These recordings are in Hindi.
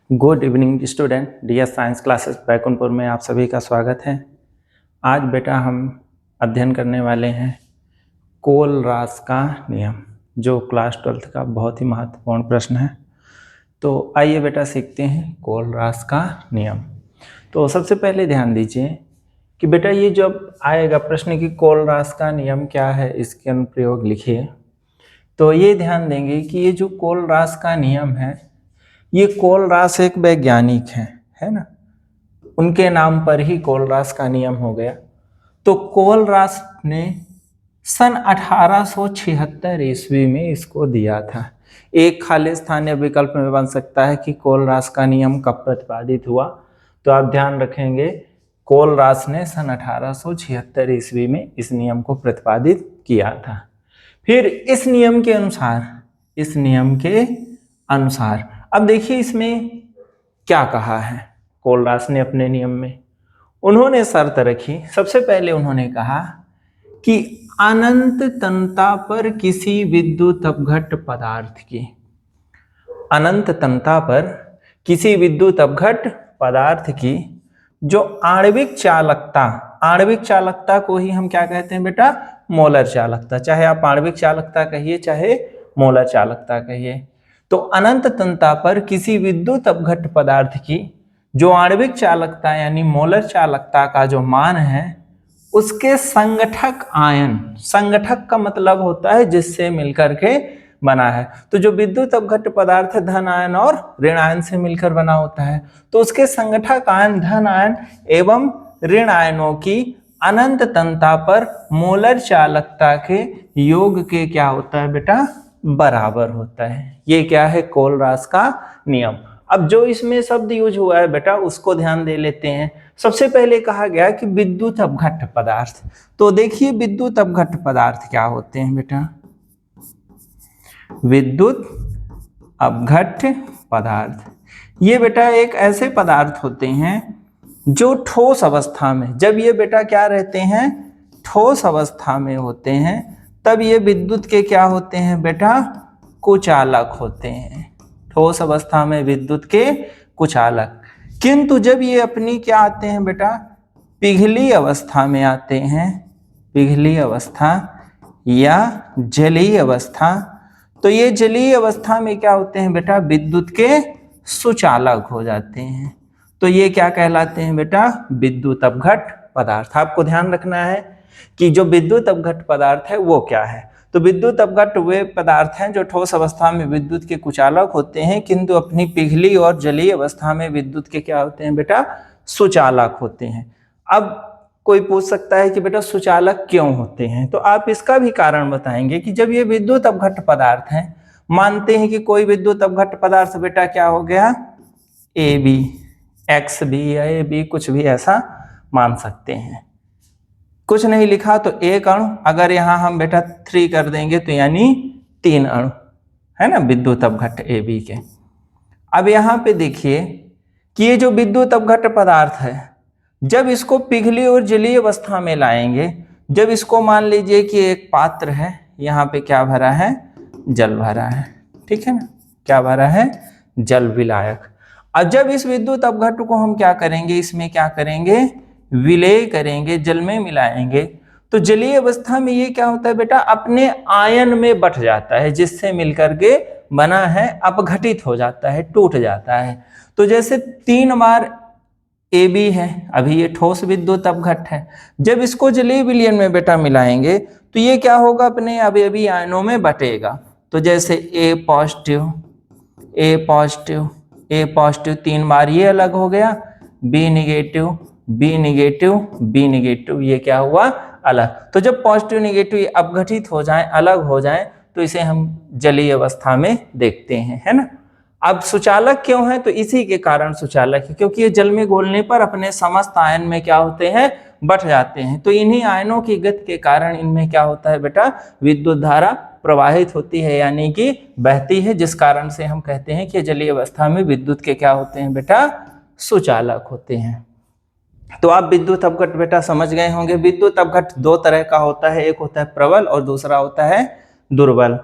Good evening student. DS science classes Baikunthpur में आप सभी का स्वागत है। आज बेटा हम अध्ययन करने वाले हैं कोलरास का नियम, जो क्लास 12th का बहुत ही महत्वपूर्ण प्रश्न है। तो आइए बेटा सीखते हैं कोलरास का नियम। तो सबसे पहले ध्यान दीजिए कि बेटा ये जब आएगा प्रश्न कि कोलरास का नियम क्या है, इसके अनुप्रयोग लिखिए, तो ये ध्यान देंगे कि ये जो कोलरास का नियम है, ये कोलरास एक वैज्ञानिक है ना, उनके नाम पर ही कोलरास का नियम हो गया। तो कोलरास ने सन 1876 ईस्वी में इसको दिया था। एक खाली स्थानीय विकल्प में बन सकता है कि कोलरास का नियम कब प्रतिपादित हुआ, तो आप ध्यान रखेंगे कोलरास ने सन 1876 ईस्वी में इस नियम को प्रतिपादित किया था। फिर इस नियम के अनुसार अब देखिए इसमें क्या कहा है कोलरास ने अपने नियम में। उन्होंने शर्त रखी, सबसे पहले उन्होंने कहा कि अनंत तन्यता पर किसी विद्युत अपघट्ट पदार्थ की जो आणविक चालकता को ही हम क्या कहते हैं बेटा, मोलर चालकता। चाहे आप आणविक चालकता कहिए चाहे मोलर चालकता कहिए। तो अनंत तन्यता पर किसी विद्युत अपघट्ट पदार्थ की जो आणविक चालकता यानी मोलर चालकता का जो मान है, उसके संगठक आयन, संगठक का मतलब होता है जिससे मिलकर के बना है। तो जो विद्युत अपघट्ट पदार्थ धन आयन और ऋण आयन से मिलकर बना होता है, तो उसके संगठक आयन धन आयन एवं ऋण आयनों की अनंत तन्यता पर मोलर चालकता के योग के क्या होता है बेटा, बराबर होता है। ये क्या है, कोलरास का नियम। अब जो इसमें शब्द यूज हुआ है बेटा उसको ध्यान दे लेते हैं। सबसे पहले कहा गया कि विद्युत अपघट्ट पदार्थ। तो देखिए विद्युत अपघट्ट पदार्थ क्या होते हैं बेटा, विद्युत अपघट्ट पदार्थ ये बेटा एक ऐसे पदार्थ होते हैं जो ठोस अवस्था में, जब ये बेटा क्या रहते हैं, ठोस अवस्था में होते हैं, तब ये विद्युत के क्या होते हैं बेटा, कुचालक होते हैं। ठोस अवस्था में विद्युत के कुचालक। किंतु जब ये अपनी क्या आते हैं बेटा, पिघली अवस्था में आते हैं, पिघली अवस्था या जलीय अवस्था, तो ये जलीय अवस्था में क्या होते हैं बेटा, विद्युत के सुचालक हो जाते हैं। तो ये क्या कहलाते हैं बेटा, विद्युत अपघट्ट पदार्थ। आपको ध्यान रखना है कि जो विद्युत अपघट्ट पदार्थ है वो क्या है। तो विद्युत अपघट्ट वे पदार्थ हैं जो ठोस अवस्था में विद्युत के कुचालक होते हैं, किंतु अपनी पिघली और जलीय अवस्था में विद्युत के क्या होते हैं बेटा, सुचालक होते हैं। अब कोई पूछ सकता है कि बेटा सुचालक क्यों होते हैं, तो आप इसका भी कारण बताएंगे कि जब ये विद्युत अपघट्ट पदार्थ हैं, मानते हैं कि कोई विद्युत अपघट्ट पदार्थ बेटा क्या हो गया, ए बी, एक्स बी या ए बी, कुछ भी ऐसा मान सकते हैं। कुछ नहीं लिखा तो एक अणु, अगर यहाँ हम बेटा 3 कर देंगे तो यानी 3 अणु है ना, विद्युत अपघट्ट ए बी के। अब यहाँ पे देखिए कि ये जो विद्युत अपघट्ट पदार्थ है, जब इसको पिघली और जलीय अवस्था में लाएंगे, जब इसको मान लीजिए कि एक पात्र है, यहाँ पे क्या भरा है, जल भरा है, ठीक है ना, क्या भरा है, जल विलायक। और जब इस विद्युत अपघट्ट को हम क्या करेंगे, इसमें क्या करेंगे, विलय करेंगे, जल में मिलाएंगे, तो जलीय अवस्था में ये क्या होता है बेटा, अपने आयन में बट जाता है, जिससे मिलकर के बना है, अपघटित हो जाता है, टूट जाता है। तो जैसे 3 बार ए बी है, अभी ये ठोस विद्युत अपघट्ट है, जब इसको जलीय विलयन में बेटा मिलाएंगे तो ये क्या होगा, अपने अवयवी आयनों में बटेगा। तो जैसे A positive, A positive, A positive 3 बार ये अलग हो गया, B negative, B negative, B negative, ये क्या हुआ, अलग। तो जब पॉजिटिव निगेटिव अपघटित हो जाएं, अलग हो जाएं, तो इसे हम जलीय अवस्था में देखते हैं, है ना। अब सुचालक क्यों है, तो इसी के कारण सुचालक है, क्योंकि ये जल में घोलने पर अपने समस्त आयन में क्या होते हैं, बट जाते हैं। तो इन्हीं आयनों की गति के कारण इनमें क्या होता है बेटा, विद्युत धारा प्रवाहित होती है, यानी कि बहती है, जिस कारण से हम कहते हैं कि जलीय अवस्था में विद्युत के क्या होते हैं बेटा, सुचालक होते हैं। तो आप विद्युत अपघट्ट बेटा समझ गए होंगे। विद्युत अपघट्ट 2 तरह का होता है, एक होता है प्रबल और दूसरा होता है दुर्बल।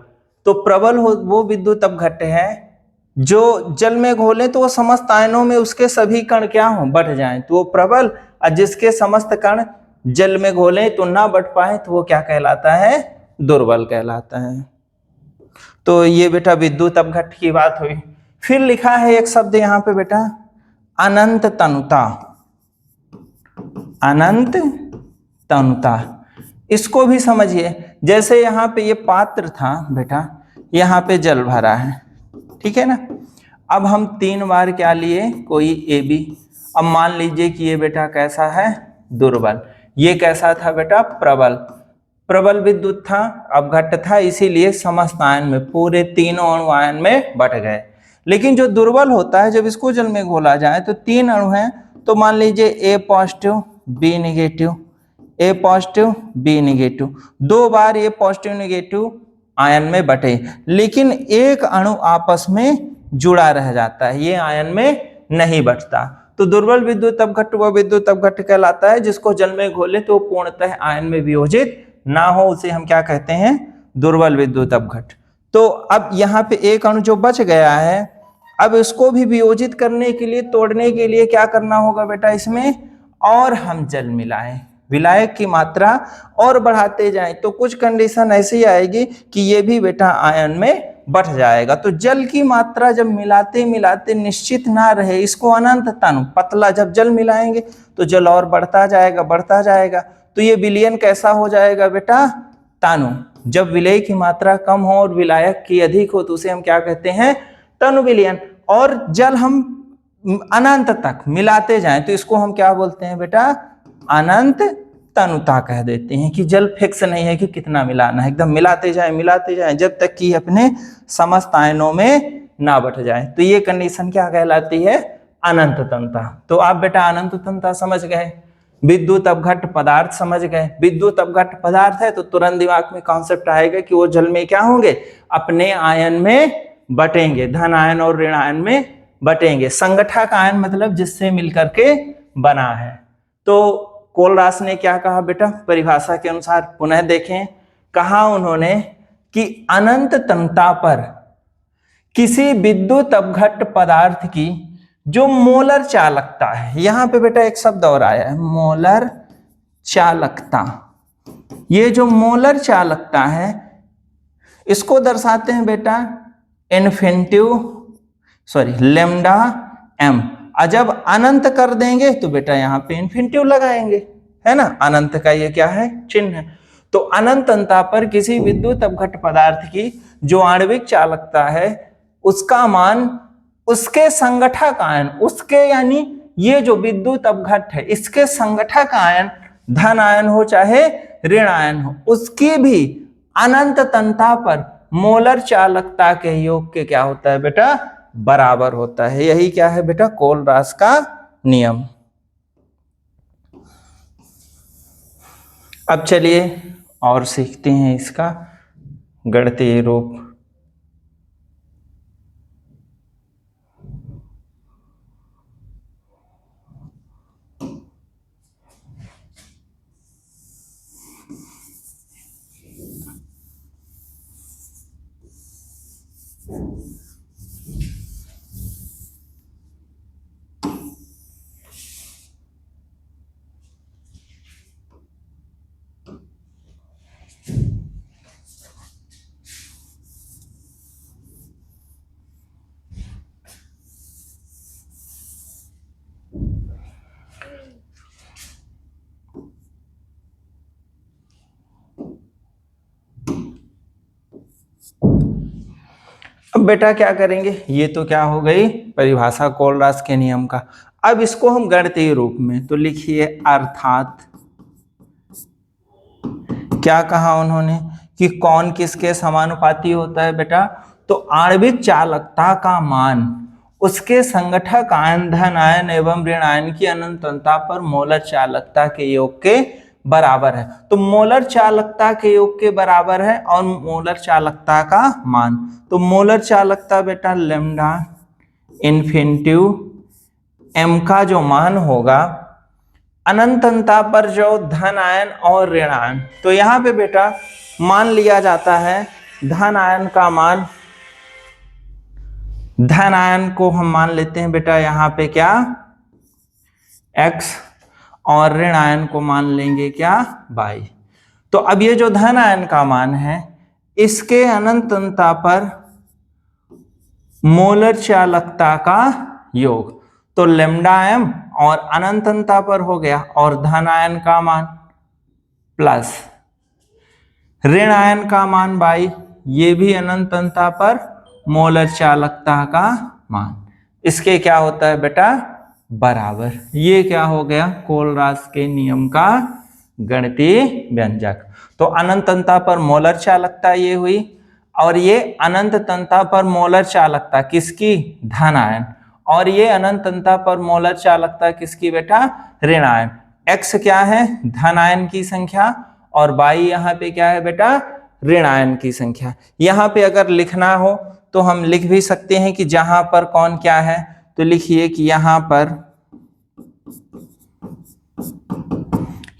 तो प्रबल वो विद्युत अपघट्ट है जो जल में घोले तो वो समस्त आयनों में उसके सभी कण क्या हो, बट जाएं, तो वो प्रबल। और जिसके समस्त कण जल में घोले तो ना बट पाए तो वो क्या कहलाता है, दुर्बल कहलाता है। तो ये बेटा विद्युत अपघट्ट की बात हुई। फिर लिखा है एक शब्द यहाँ पे बेटा, अनंत तनुता। अनंत तनुता, इसको भी समझिए। जैसे यहाँ पे ये पात्र था बेटा, यहाँ पे जल भरा है, ठीक है ना। अब हम 3 बार क्या लिए, कोई ए बी। अब मान लीजिए कि ये बेटा कैसा है, दुर्बल। ये कैसा था बेटा, प्रबल। प्रबल विद्युत था, अपघट्ट था, इसीलिए समस्त आयन में पूरे तीनों अणु आयन में बट गए। लेकिन जो दुर्बल होता है, जब इसको जल में घोला जाए तो 3 अणु हैं, तो मान लीजिए ए पॉजिटिव बी निगेटिव, ए पॉजिटिव बी निगेटिव, 2 बार ये पॉजिटिव निगेटिव आयन में बटे, लेकिन एक अणु आपस में जुड़ा रह जाता है, ये आयन में नहीं बटता। तो दुर्बल विद्युत अपघट्ट वह विद्युत अपघट्ट कहलाता है जिसको जल में घोले तो पूर्णतः आयन में वियोजित ना हो, उसे हम क्या कहते हैं, दुर्बल विद्युत अपघट्ट। तो अब यहाँ पे एक अणु जो बच गया है, अब इसको भी वियोजित करने के लिए, तोड़ने के लिए क्या करना होगा बेटा, इसमें और हम जल मिलाएं, विलायक की मात्रा और बढ़ाते जाएं, तो कुछ कंडीशन ऐसी आएगी कि ये भी बेटा आयन में बढ़ जाएगा। तो जल की मात्रा जब मिलाते मिलाते निश्चित ना रहे, इसको अनंत तनु पतला, जब जल मिलाएंगे तो जल और बढ़ता जाएगा, बढ़ता जाएगा, तो ये विलयन कैसा हो जाएगा बेटा, तनु। जब विलय की मात्रा कम हो और विलायक की अधिक हो तो उसे हम क्या कहते हैं, तनु विलयन। और जल हम अनंत तक मिलाते जाएं तो इसको हम क्या बोलते हैं बेटा, अनंत तनुता कह देते हैं, कि जल फिक्स नहीं है कि कितना मिलाना है, एकदम मिलाते जाएं जब तक कि अपने समस्त आयनों में ना बट जाए। तो ये कंडीशन क्या कहलाती है, अनंत तनुता। तो आप बेटा अनंत तनुता समझ गए, विद्युत अपघट्ट पदार्थ समझ गए। विद्युत अपघट्ट पदार्थ है तो तुरंत दिमाग में कॉन्सेप्ट आएगा कि वो जल में क्या होंगे, अपने आयन में बटेंगे, धन आयन और ऋण आयन में बटेंगे। संगठक आयन मतलब जिससे मिलकर के बना है। तो कोलरास ने क्या कहा बेटा, परिभाषा के अनुसार पुनः देखें, कहा उन्होंने कि अनंत तनुता पर किसी विद्युत अपघट्ट पदार्थ की जो मोलर चालकता है, यहां पे बेटा एक शब्द और आया है, मोलर चालकता। ये जो मोलर चालकता है इसको दर्शाते हैं बेटा लैम्डा एम। जब अनंत कर देंगे तो बेटा यहाँ पे इन्फिनिटिव लगाएंगे, है ना, अनंत का ये क्या है, चिन्ह है। तो अनंत तनुता पर किसी विद्युत अपघट्ट पदार्थ की जो आणविक चालकता है उसका मान उसके संगठक आयन, उसके यानी ये जो विद्युत अपघट्ट है इसके संगठक आयन, धन आयन हो चाहे ऋण आयन हो, उसकी भी अनंत तनुता पर मोलर चालकता के योग के क्या होता है बेटा, बराबर होता है। यही क्या है बेटा, कोलरास का नियम। अब चलिए और सीखते हैं इसका गणितीय रूप। अब बेटा क्या करेंगे, ये तो क्या हो गई परिभाषा कोलरास के नियम का। अब इसको हम गणितीय रूप में, तो लिखिए अर्थात क्या कहा उन्होंने कि कौन किसके समानुपाती होता है बेटा, तो आणविक चालकता का मान उसके संगठक आयन, धन आयन एवं ऋण आयन की अनंत तनुता पर मोलर चालकता के योग के बराबर है। तो मोलर चालकता के योग के बराबर है और मोलर चालकता का मान, तो मोलर चालकता बेटा लैम्डा इन्फिनिटिव एम का जो मान होगा अनंत तनुता पर जो धन आयन और ऋण आयन, तो यहां पे बेटा मान लिया जाता है धन आयन का मान धन आयन को हम मान लेते हैं बेटा यहाँ पे क्या x, और ऋण आयन को मान लेंगे क्या y। तो अब ये जो धन आयन का मान है इसके अनंतता पर मोलर चालकता का योग, तो लैम्डा m और अनंतता पर हो गया, और धन आयन का मान प्लस ऋण आयन का मान y, ये भी अनंतता पर मोलर चालकता का मान, इसके क्या होता है बेटा बराबर। ये क्या हो गया कोलरास के नियम का गणितीय व्यंजक। तो अनंतता पर मोलर चालकता ये हुई, और ये अनंतता पर मोलर चालकता किसकी धन आयन, और ये अनंतता पर मोलर चालकता किसकी बेटा ऋण आयन। x क्या है धन आयन की संख्या, और y यहाँ पे क्या है बेटा ऋण आयन की संख्या। यहाँ पे अगर लिखना हो तो हम लिख भी सकते हैं कि जहां पर कौन क्या है, तो लिखिए कि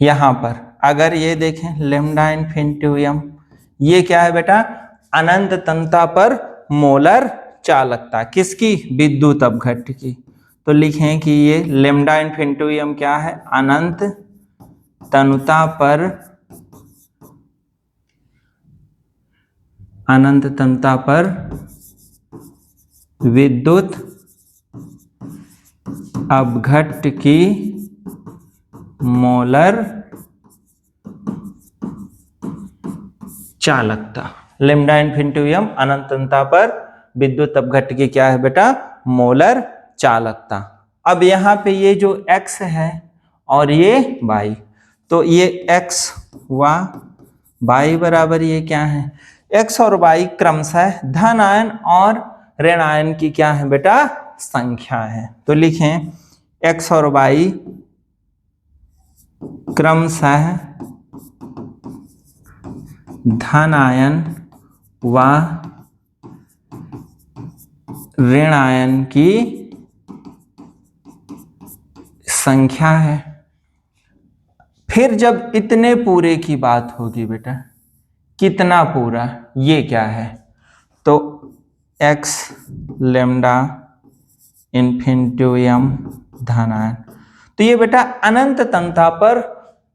यहाँ पर अगर ये देखें लैम्डा इन्फिनिटी m, ये क्या है बेटा अनंतता पर मोलर चालकता किसकी विद्युत अपघट्ट की। तो लिखें कि ये लैम्डा इन्फिनिटी m क्या है अनंत तनुता पर विद्युत अपघट्ट की मोलर चालकता। लैम्डा इन्फिनिटी m अनंतता पर विद्युत अपघट्ट की क्या है बेटा मोलर चालकता। अब यहाँ पे ये जो x है और ये y, तो ये x व y बराबर ये क्या है x और y क्रमशः धन आयन और ऋण आयन की क्या है बेटा संख्या है। तो लिखें x और y क्रमशः धन आयन व ऋण आयन की संख्या है। फिर जब इतने पूरे की बात होगी बेटा कितना पूरा ये क्या है, तो x लैम्डा इन्फिनिटी m धन आयन, तो ये बेटा अनंत तनता पर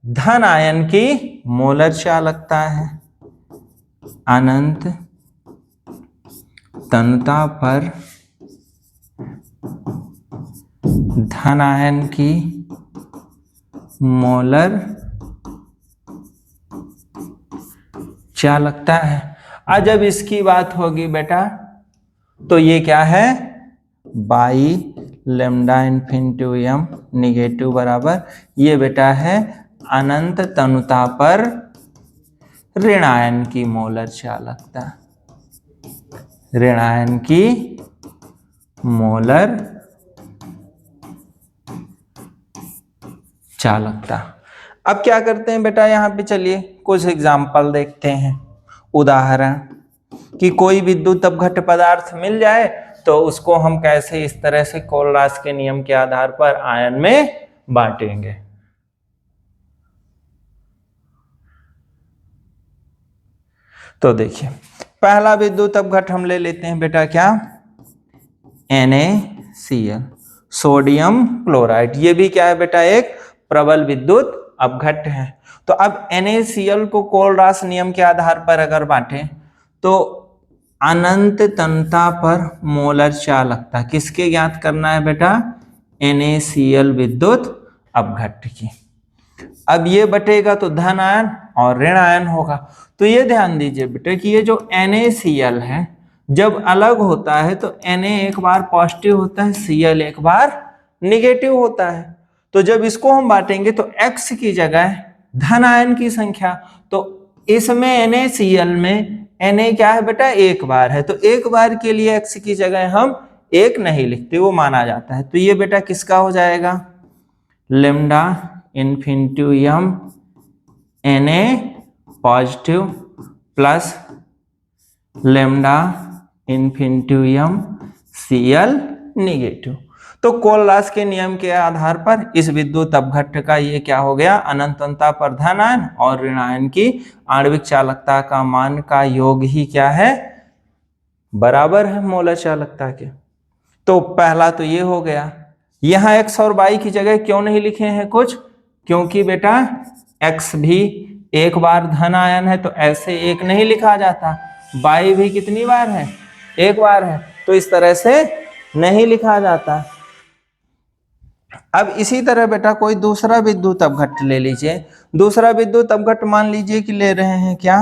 धन आयन की मोलर चालकता है, अनंत तनता पर धन आयन की मोलर चालकता है। आज जब इसकी बात होगी बेटा तो ये क्या है by lambda infinity m negative बराबर ये बेटा है अनंत तनुता पर ऋण आयन की मोलर चालकता, ऋण आयन की मोलर चालकता। अब क्या करते हैं बेटा यहाँ पे चलिए कुछ एग्जाम्पल देखते हैं, उदाहरण कि कोई विद्युत अपघट्ट पदार्थ मिल जाए तो उसको हम कैसे इस तरह से कोलरास के नियम के आधार पर आयन में बांटेंगे। तो देखिए पहला विद्युत अपघट्ट हम ले लेते हैं बेटा क्या NaCl सोडियम क्लोराइड, ये भी क्या है बेटा एक प्रबल विद्युत अपघट्ट है। तो अब NaCl को कोलरास नियम के आधार पर अगर बांटें तो अनंत तनता पर मोलर चालकता किसके ज्ञात करना है बेटा NaCl विद्युत अपघट्ट की। अब ये बटेगा तो धन आयन और ऋण आयन होगा। तो ये ध्यान दीजिए बेटा कि ये जो NaCl है जब अलग होता है तो Na एक बार पॉजिटिव होता है, Cl एक बार निगेटिव होता है। तो जब इसको हम बांटेंगे तो x की जगह धन आयन की संख्या, तो इसमें NaCl में Na क्या है बेटा एक बार है, तो एक बार के लिए x की जगह हम एक नहीं लिखते, वो माना जाता है। तो ये बेटा किसका हो जाएगा lambda infinity m Na positive plus lambda infinity m Cl negative. तो कोलरास के नियम के आधार पर इस विद्युत अपघट्ट का ये क्या हो गया अनंतता पर धन आयन और ऋण आयन की आणविक चालकता का मान का योग ही क्या है बराबर है मोलर चालकता के। तो पहला तो ये हो गया। यहाँ x और y की जगह क्यों नहीं लिखे हैं कुछ, क्योंकि बेटा x भी एक बार धन आयन है तो ऐसे एक नहीं लिखा जाता, y भी कितनी बार है, एक बार है, तो इस तरह से नहीं लिखा जाता। अब इसी तरह बेटा कोई दूसरा विद्युत अपघट्ट ले लीजिए। दूसरा विद्युत अपघट्ट मान लीजिए कि ले रहे हैं क्या,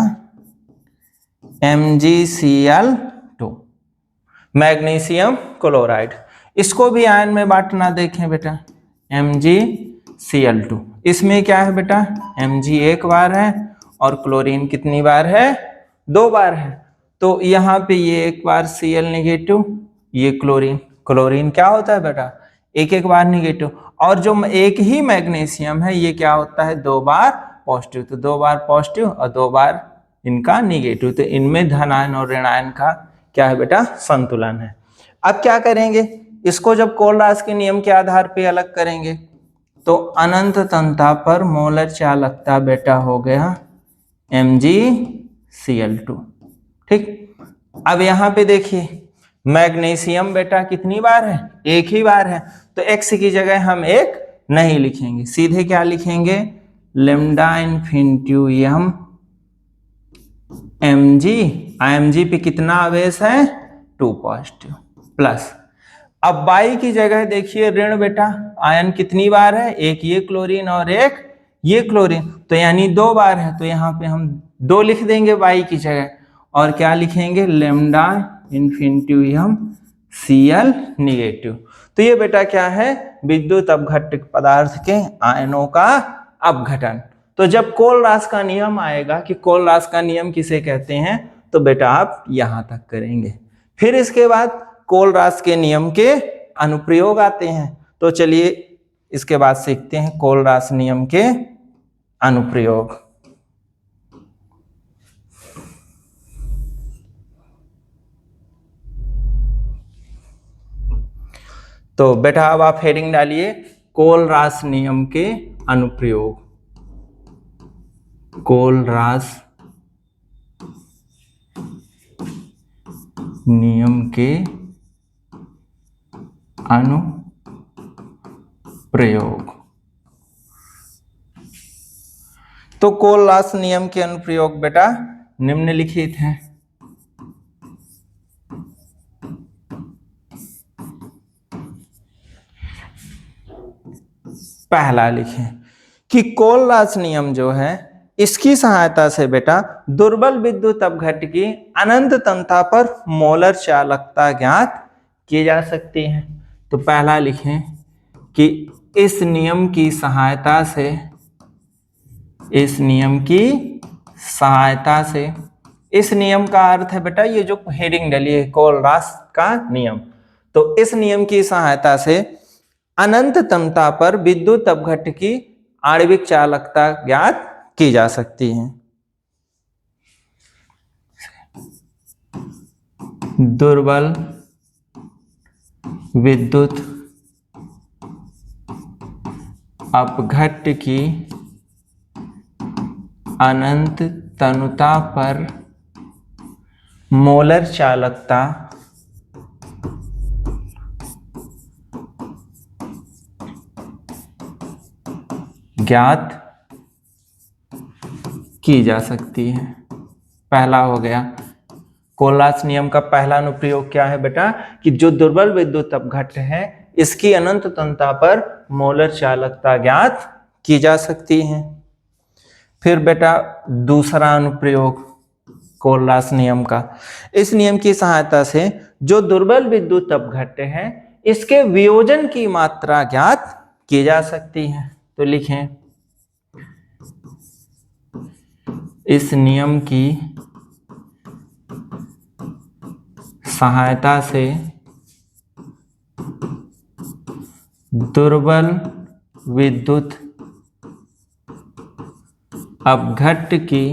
MgCl2, मैग्नीशियम क्लोराइड। इसको भी आयन में बांटना देखें बेटा, MgCl2, इसमें क्या है बेटा, Mg एक बार है और क्लोरीन कितनी बार है, 2 बार है। तो यहाँ पे ये एक बार Cl नेगेटिव, ये क्लोरीन, क्लोरीन क्या होता है बेटा, एक एक बार नेगेटिव, और जो एक ही मैग्नीशियम है ये क्या होता है, 2 बार पॉजिटिव, तो 2 बार पॉजिटिव और 2 बार इनका निगेटिव, तो इनमें धन आयन और ऋण आयन का क्या है बेटा, संतुलन है। अब क्या करेंगे, इसको जब कोलरास के नियम के आधार पे अलग करेंगे तो अनंत तन्यता पर मोलर चालकता बेटा हो गया MgCl2, ठीक। अब यहाँ पे देखिए मैग्नीशियम बेटा कितनी बार है, एक ही बार है, तो x की जगह हम एक नहीं लिखेंगे, सीधे क्या लिखेंगे, लैम्डा इन्फिनिटी Mg, Mg पे कितना आवेश है, 2 पॉजिटिव, प्लस अब y की जगह देखिए ऋण बेटा, आयन कितनी बार है, एक ये क्लोरीन और एक ये क्लोरीन, तो यानी 2 बार है, तो यहाँ पे हम 2 लिख देंगे y की जगह, और क्या लिखेंगे, लैम्डा इन्फिनिटी Cl निगेटिव। तो ये बेटा क्या है, विद्युत अपघट्ट पदार्थ के आयनों का अपघटन। तो जब कोलरास का नियम आएगा कि कोलरास का नियम किसे कहते हैं, तो बेटा आप यहां तक करेंगे। फिर इसके बाद कोलरास के नियम के अनुप्रयोग आते हैं, तो चलिए इसके बाद सीखते हैं कोलरास नियम के अनुप्रयोग। तो बेटा अब आप हेडिंग डालिए कोलरास नियम के अनुप्रयोग, कोलरास नियम के अनुप्रयोग। तो कोलरास नियम के अनुप्रयोग बेटा निम्नलिखित हैं। पहला लिखें कि कोलरास नियम जो है इसकी सहायता से बेटा दुर्बल विद्युत अपघट्ट की अनंत तन्यता पर मोलर चालकता ज्ञात की जा सकती है। तो पहला लिखें कि इस नियम की सहायता से, इस नियम की सहायता से, इस नियम का अर्थ है बेटा ये जो हेडिंग डली है कोलरास का नियम, तो इस नियम की सहायता से अनंत तन्यता पर विद्युत अपघट्ट की आणविक चालकता ज्ञात की जा सकती है। दुर्बल विद्युत अपघट्ट की अनंत तन्यता पर मोलर चालकता ज्ञात की जा सकती है। पहला हो गया कोलरास नियम का पहला अनुप्रयोग क्या है बेटा कि जो दुर्बल विद्युत अपघट्ट है इसकी अनंत तन्यता पर मोलर चालकता ज्ञात की जा सकती है। फिर बेटा दूसरा अनुप्रयोग कोलरास नियम का, इस नियम की सहायता से जो दुर्बल विद्युत अपघट्ट है इसके वियोजन की मात्रा ज्ञात की जा सकती है। तो लिखें इस नियम की सहायता से दुर्बल विद्युत अपघट्ट की